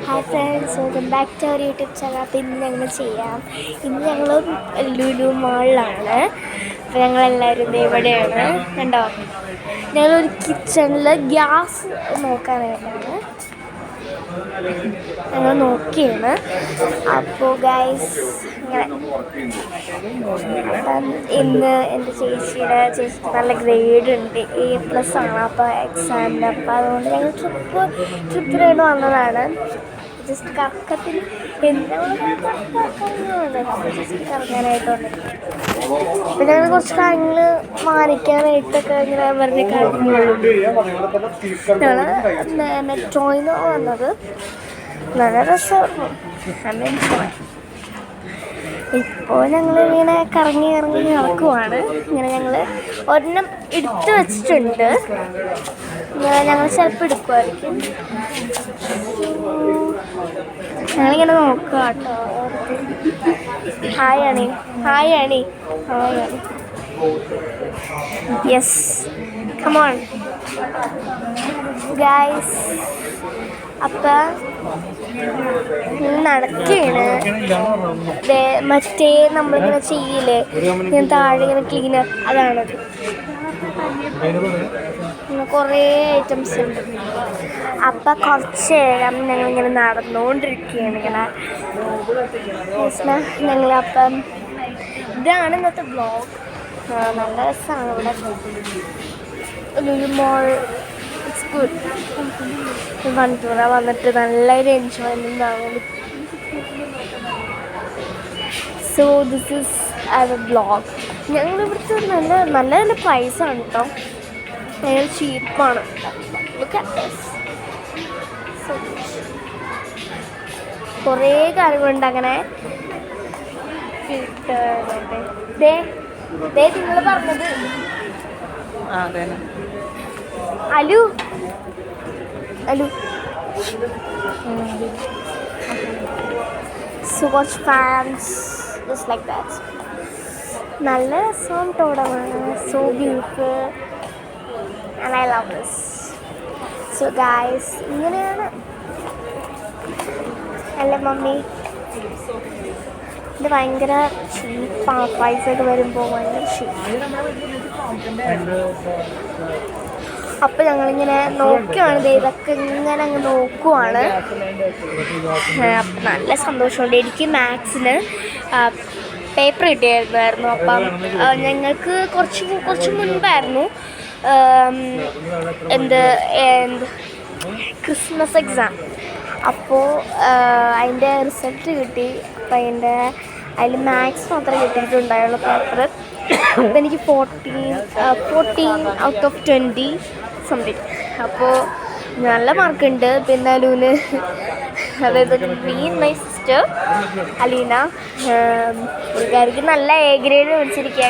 Hi friends, welcome back to our YouTube channel. അപ്പോൾ ഇന്ന് ഞങ്ങൾ ചെയ്യാം. ഇന്ന് ഞങ്ങൾ ലുലു മാളിലാണ്. അപ്പോൾ ഞങ്ങളെല്ലാവരും ഇവിടെയാണ്. കണ്ടോ, ഞങ്ങളൊരു കിച്ചണിൽ ഗ്യാസ് നോക്കാനായിട്ടാണ് ഞങ്ങൾ നോക്കിയാണ്. അപ്പോൾ ഗൈസ് ഇങ്ങനെ അപ്പം ഇന്ന് എൻ്റെ ചേച്ചിക്ക് നല്ല ഗ്രേഡ് ഉണ്ട്, A+ ആണ് അപ്പോൾ എക്സാമിന്. അപ്പോൾ അതുകൊണ്ട് ഞങ്ങൾ ട്രിപ്പിനായിട്ട് വന്നതാണ്. ജസ്റ്റ് കറക്കത്തിന് ജസ്റ്റ് കറങ്ങാനായിട്ട് വന്നത്. അപ്പം ഞങ്ങൾ കുറച്ച് കാര്യങ്ങൾ വാങ്ങിക്കാനായിട്ടൊക്കെ ഇങ്ങനെ വെറുതെ കാര്യങ്ങളുണ്ട്. ഞങ്ങൾ മെട്രോയിൽ നിന്നാണ് വന്നത്. നല്ല രസമായിരുന്നു. ഇപ്പോൾ ഞങ്ങളിങ്ങനെ കറങ്ങി നടക്കുവാണ്. ഇങ്ങനെ ഞങ്ങൾ ഒരെണ്ണം എടുത്ത് വെച്ചിട്ടുണ്ട്. ഇങ്ങനെ ഞങ്ങൾ ചിലപ്പോൾ എടുക്കുമായിരിക്കും. ഞങ്ങളിങ്ങനെ നോക്കുക കേട്ടോ. ഹായ് ആണി യെസ്, കമോൺ ഗൈസ്. അപ്പം നടക്കുകയാണ്. മറ്റേ നമ്മളിങ്ങനെ ചെയ്യില്ലേ, ഇങ്ങനെ താഴെ ഇങ്ങനെ ക്ലീനർ, അതാണത്. കുറേ ഐറ്റംസ് ഉണ്ട്. അപ്പം കുറച്ച് നേരം ഞങ്ങളിങ്ങനെ നടന്നുകൊണ്ടിരിക്കുകയാണ്. ഇങ്ങനെ ഞങ്ങളപ്പം ഇതാണ് ഇന്നത്തെ വ്ളോഗ്. നല്ല രസമാണ് ഇവിടെ. Lulu mall it's good. Wonderla വന്നിട്ട് നല്ലൊരു എൻജോയ്മെൻ്റ് ആകും. So this is our vlog. ഞങ്ങളിവിടുത്തെ നല്ല നല്ല നല്ല പ്രൈസാണ് കേട്ടോ. ഭയങ്കര ചീപ്പാണ്. കുറേ കാര്യങ്ങളുണ്ട് അങ്ങനെ. നിങ്ങൾ പറഞ്ഞത് അലു so much fans just like that. നല്ല രസം ടോടമാണ്. So beautiful and I love this. So guys, ഇങ്ങനെയാണ് അല്ലേ മമ്മി? ഇത് ഭയങ്കര ചീപ്പാണ്. പൈസ ഒക്കെ വരുമ്പോൾ ഭയങ്കര ചീപ്പ്. അപ്പം ഞങ്ങളിങ്ങനെ നോക്കുകയാണ്. ഇതൊക്കെ ഇങ്ങനെ അങ്ങ് നോക്കുവാണ്. അപ്പം നല്ല സന്തോഷമുണ്ട്. എനിക്ക് മാത്സിന് പേപ്പർ കിട്ടിയായിരുന്നു. അപ്പം ഞങ്ങൾക്ക് കുറച്ച് മുൻപായിരുന്നു ക്രിസ്മസ് എക്സാം. അപ്പോൾ അതിൻ്റെ റിസൾട്ട് കിട്ടി. അപ്പം അതിൽ മാത്സ് മാത്രമേ കിട്ടിയിട്ടുണ്ടായുള്ളൂ പേപ്പർ. അപ്പം എനിക്ക് 14 ഔട്ട് ഓഫ് 20 സംതിങ്. അപ്പോൾ നല്ല മാർക്കുണ്ട്. പിന്നെ അലൂന്, അതായത് മൈ സിസ്റ്റർ അലീന, പുള്ളിക്കാരിക്ക് നല്ല A ഗ്രേഡ് മേടിച്ചിരിക്കുക.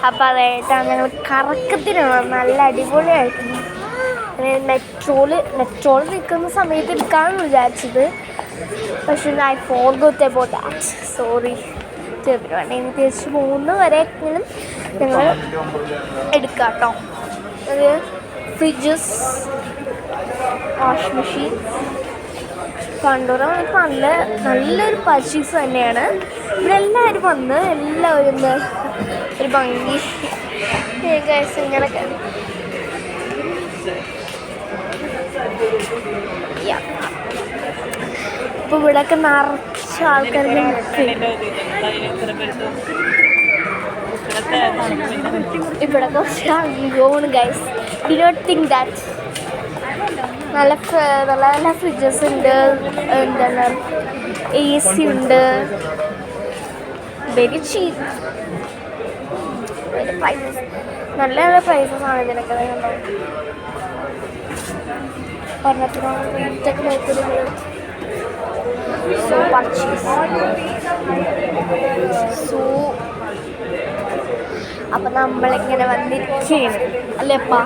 അപ്പോൾ അതായിട്ടാണ് ഞങ്ങൾ കറക്കത്തിനാണ്. നല്ല അടിപൊളിയായിരുന്നു. മെട്രോയിൽ നിൽക്കുന്ന സമയത്ത് എടുക്കാമെന്ന് വിചാരിച്ചത്, പക്ഷേ I forgot about that. Sorry. വേണമെങ്കിൽ തിരിച്ച് 3 വരെയെങ്കിലും ഞങ്ങൾ എടുക്കാം കേട്ടോ. അത് ഫ്രിഡ്ജസ്, വാഷിംഗ് മെഷീൻ, കണ്ടോറ നല്ലൊരു പർച്ചേസ് തന്നെയാണ്. ഇവിടെ എല്ലാവരും വന്ന് എല്ലാവരും ഒരു ഭംഗി ഇങ്ങനെയൊക്കെ. ഇപ്പോൾ ഇവിടെയൊക്കെ നിറച്ച ആൾക്കാർ. ഇവിടെ കുറച്ച് അങ്കോണ് guys. Do not think that. നല്ല നല്ല ഫ്രിഡ്ജസ് ഉണ്ട്, എന്താണ് AC ഉണ്ട്. Very cheap. പ്രൈസസ് നല്ല നല്ല പ്രൈസസ് ആണ് ഇതിനൊക്കെ. ഒരെണ്ണത്തിനാണ് റേറ്റൊക്കെ നോക്കുന്നത്. So purchase. സോ അപ്പം നമ്മളിങ്ങനെ വന്നിരിക്കുകയാണ് അല്ലേപ്പാ.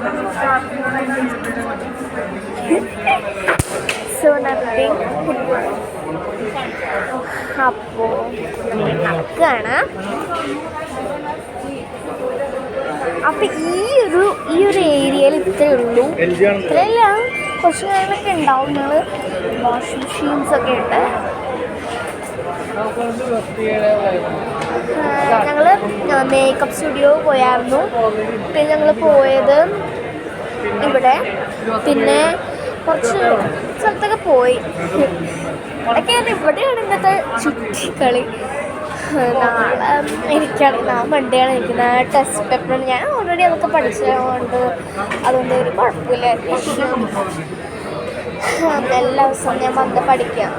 So nothing. അപ്പോൾ നടക്കുകയാണ്. അപ്പം ഈ ഒരു ഏരിയയിൽ ഇത്രയേ ഉള്ളൂ. ഇത്രയല്ല, കുറച്ച് കാര്യങ്ങളൊക്കെ ഉണ്ടാവും. ഞങ്ങൾ വാഷിംഗ് മെഷീൻസൊക്കെ ഉണ്ട്. ഞങ്ങൾ മേക്കപ്പ് സ്റ്റുഡിയോ പോയായിരുന്നു. പിന്നെ ഞങ്ങൾ പോയത് ഇവിടെ, പിന്നെ കുറച്ച് സ്ഥലത്തൊക്കെ പോയി. ഒക്കെയാണ് ഇവിടെയാണ് ഇന്നത്തെ ചുറ്റിക്കളി. നാളെ ഞാൻ വണ്ടിയാണ് ഇരിക്കുന്നത്. ടെസ്റ്റ് പേപ്പർ ഞാൻ ഓൾറെഡി അതൊക്കെ പഠിച്ചതുകൊണ്ട് അതുകൊണ്ട് ഒരു കുഴപ്പമില്ലായിരുന്നു. എല്ലാ ദിവസവും ഞാൻ വന്ന് പഠിക്കാം.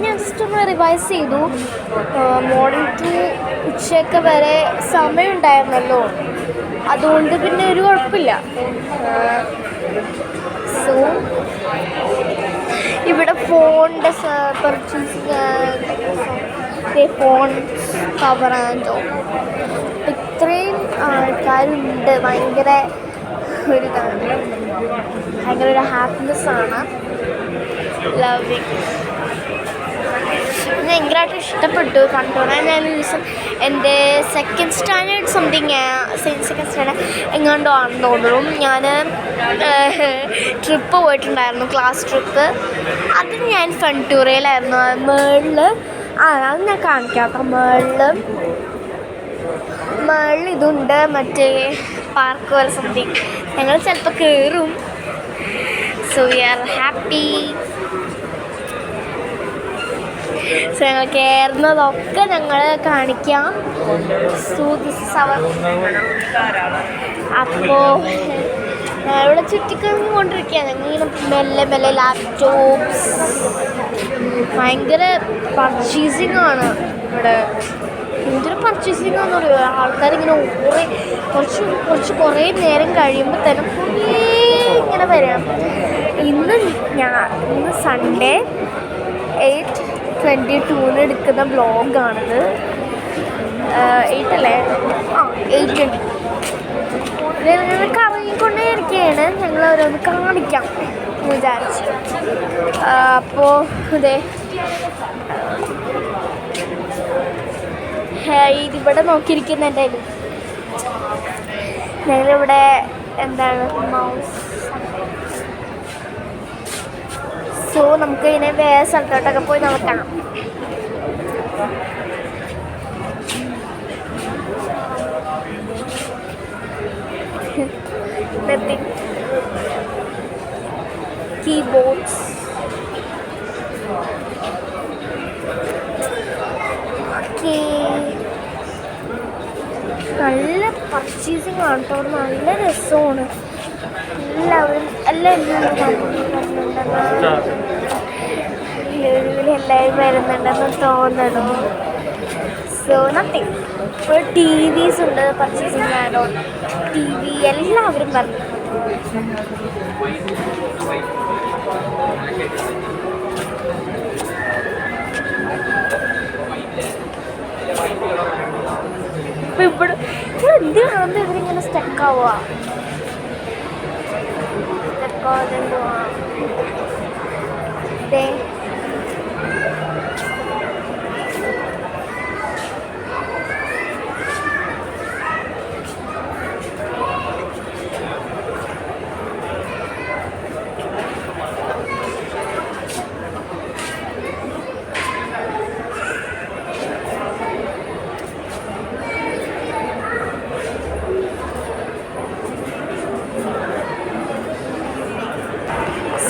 ഞാൻ ജസ്റ്റ് ഒന്ന് റിവൈസ് ചെയ്തു. മോഡൽ 2 ഉച്ചയൊക്കെ വരെ സമയം ഉണ്ടായിരുന്നല്ലോ, അതുകൊണ്ട് പിന്നെ ഒരു കുഴപ്പമില്ല. സോ ഇവിടെ ഫോണിൻ്റെ പർച്ചേസിങ്, ഫോൺ കവർ ആൻഡോ ഇത്രയും ആൾക്കാരുണ്ട്. ഭയങ്കര ഒരു ഹാപ്പിനെസ്സാണ്. ലവ് ഭയങ്കരമായിട്ട് ഇഷ്ടപ്പെട്ടു കണ്ടോളാൻ. ഞാനൊരു ദിവസം എൻ്റെ സെക്കൻഡ് സ്റ്റാൻഡേർഡ് എങ്ങാണ്ടോ ആണെന്ന് തോന്നുന്നു, ഞാൻ ട്രിപ്പ് പോയിട്ടുണ്ടായിരുന്നു, ക്ലാസ് ട്രിപ്പ്. അത് ഞാൻ ഫൺടൂറയിലായിരുന്നു. മേളിൽ അത് ഞാൻ കാണിക്കാം കേട്ടോ. മേളിൽ ഇതുണ്ട്, മറ്റേ പാർക്ക് പോലെ സംതിങ്. ഞങ്ങൾ ചിലപ്പോൾ കയറും. So we are happy. So ഞങ്ങൾ കയറുന്നതൊക്കെ ഞങ്ങൾ കാണിക്കാം. So this is our. അപ്പോൾ ഇവിടെ ചുറ്റിക്കൊണ്ടിരിക്കുകയാണ്. ഞങ്ങളിങ്ങനെ മെല്ലെ മെല്ലെ ലാപ്ടോപ്സ്, ഭയങ്കര പർച്ചേസിങ് ആണ് ഇവിടെ. എന്തൊരു പർച്ചേസിങ് ആണെന്ന് പറയുക. ആൾക്കാരിങ്ങനെ കുറേ നേരം കഴിയുമ്പോൾ തന്നെ കുറേ ഇങ്ങനെ വരാം. ഇന്ന് സൺഡേ 8/22 എടുക്കുന്ന വ്ളോഗാണിത്. 8 അല്ലേ? 8 ഞങ്ങൾ കറങ്ങിക്കൊണ്ടേ ഇരിക്കുകയാണ്. ഞങ്ങൾ ഓരോന്ന് കാണിക്കാം എന്ന് വിചാരിച്ചു. അപ്പോൾ അതെ, ഇതിവിടെ നോക്കിയിരിക്കുന്ന എൻ്റെ കയ്യിൽ ഞങ്ങളിവിടെ എന്താണ് മൗസ്. സോ നമുക്ക് ഇതിനെ വേറെ സ്ഥലത്തോട്ടൊക്കെ പോയി നോക്കാം. കീബോർഡ്സ്, നല്ല പർച്ചേസിങ് ആണ് കേട്ടോ. അവിടെ നല്ല രസമാണ്. എല്ലാവരും വരുന്നുണ്ടെന്ന് തോന്നണു. So nothing. ഇപ്പോൾ TVs ഉണ്ട്, പർച്ചേസിങ് ആണോ TV എല്ലാവരും പറഞ്ഞു. അപ്പോൾ ഇവിടെ എന്ത് കാണുമ്പോൾ ഇവരിങ്ങനെ സ്റ്റക്കാവുക.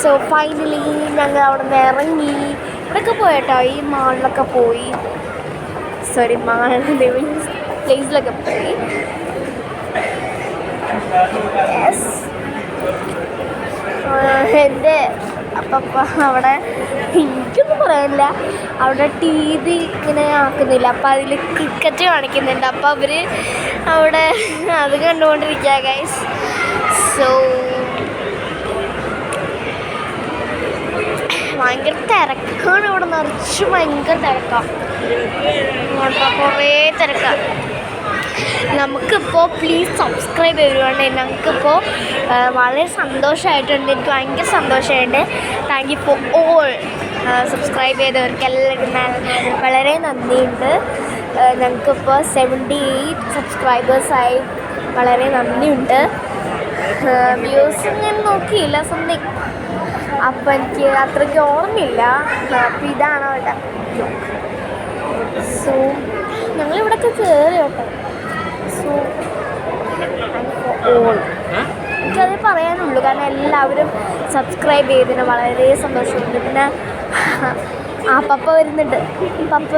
സോ ഫൈനലി ഞങ്ങൾ അവിടെ നിന്ന് ഇറങ്ങി. ഇവിടെയൊക്കെ പോയിട്ടോ, ഈ മാളിലൊക്കെ പോയി. സോറി, പ്ലേസിലൊക്കെ പോയി. എൻ്റെ അപ്പം അവിടെ എനിക്കൊന്നും പറയാനില്ല. അവിടെ TV ഇങ്ങനെ ആക്കുന്നില്ല, അപ്പോൾ അതിൽ ക്രിക്കറ്റ് കാണിക്കുന്നുണ്ട്. അപ്പോൾ അവർ അവിടെ അത് കണ്ടുകൊണ്ടിരിക്കുക ഗൈസ്. സോ ഭയങ്കര തിരക്കാണ് അവിടെ, നിറച്ച് ഭയങ്കര തിരക്കാണ്. കുറേ തിരക്കാണ്. നമുക്കിപ്പോൾ പ്ലീസ് സബ്സ്ക്രൈബ് ചെയ്യുവാണ്ട്. ഞങ്ങൾക്കിപ്പോൾ വളരെ സന്തോഷമായിട്ടുണ്ട്. എനിക്ക് ഭയങ്കര സന്തോഷമായിട്ടുണ്ട്. Thank you for all. Subscribe ചെയ്തവർക്കെല്ലാം വളരെ നന്ദിയുണ്ട്. ഞങ്ങൾക്കിപ്പോൾ 78 സബ്സ്ക്രൈബേഴ്സായി. വളരെ നന്ദിയുണ്ട്. വ്യൂസ് ഞാൻ നോക്കിയില്ല സംതിങ്. അപ്പം എനിക്ക് അത്രയ്ക്ക് ഓർമ്മയില്ല. അപ്പം ഇതാണ് അവിടെ. സോ ഞങ്ങളിവിടെയൊക്കെ കയറി കേട്ടോ. സോ ഓൾ എനിക്കതേ പറയാനുള്ളൂ. കാരണം എല്ലാവരും സബ്സ്ക്രൈബ് ചെയ്തതിന് വളരെ സന്തോഷമുണ്ട്. പിന്നെ പപ്പ വരുന്നുണ്ട്. പപ്പ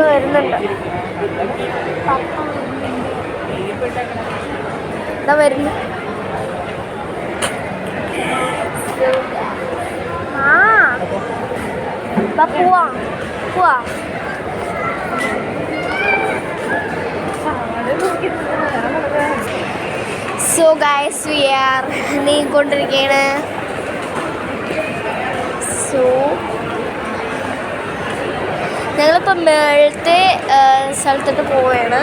എന്താ വരുന്നു. പോവാ. സോ ഗൈസ് വി ആർ നീങ്ങിക്കൊണ്ടിരിക്കുകയാണ്. സോ ഞങ്ങളിപ്പോൾ മേളത്തെ സ്ഥലത്തോട്ട് പോവുകയാണ്.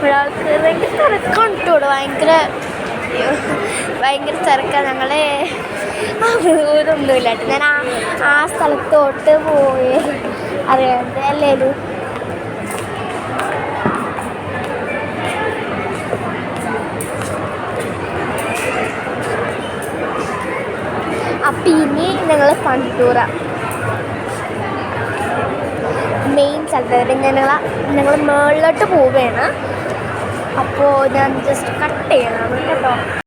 ഒരാൾക്ക് ഭയങ്കര തിരക്കുണ്ട്. ഭയങ്കര തിരക്കാണ്. ഞങ്ങളെ ദൂരമൊന്നുമില്ല. ഞാൻ ആ സ്ഥലത്തോട്ട് പോയി അറിയാതെ അല്ലേ. അപ്പം ഇനി ഞങ്ങൾ ഫൺ ടൂറാണ് മെയിൻ സ്ഥലത്ത്. ഞങ്ങൾ മുകളിലോട്ട് പോവുകയാണ്. അപ്പോൾ ഞാൻ ജസ്റ്റ് കട്ട് ചെയ്യണം കേട്ടോ.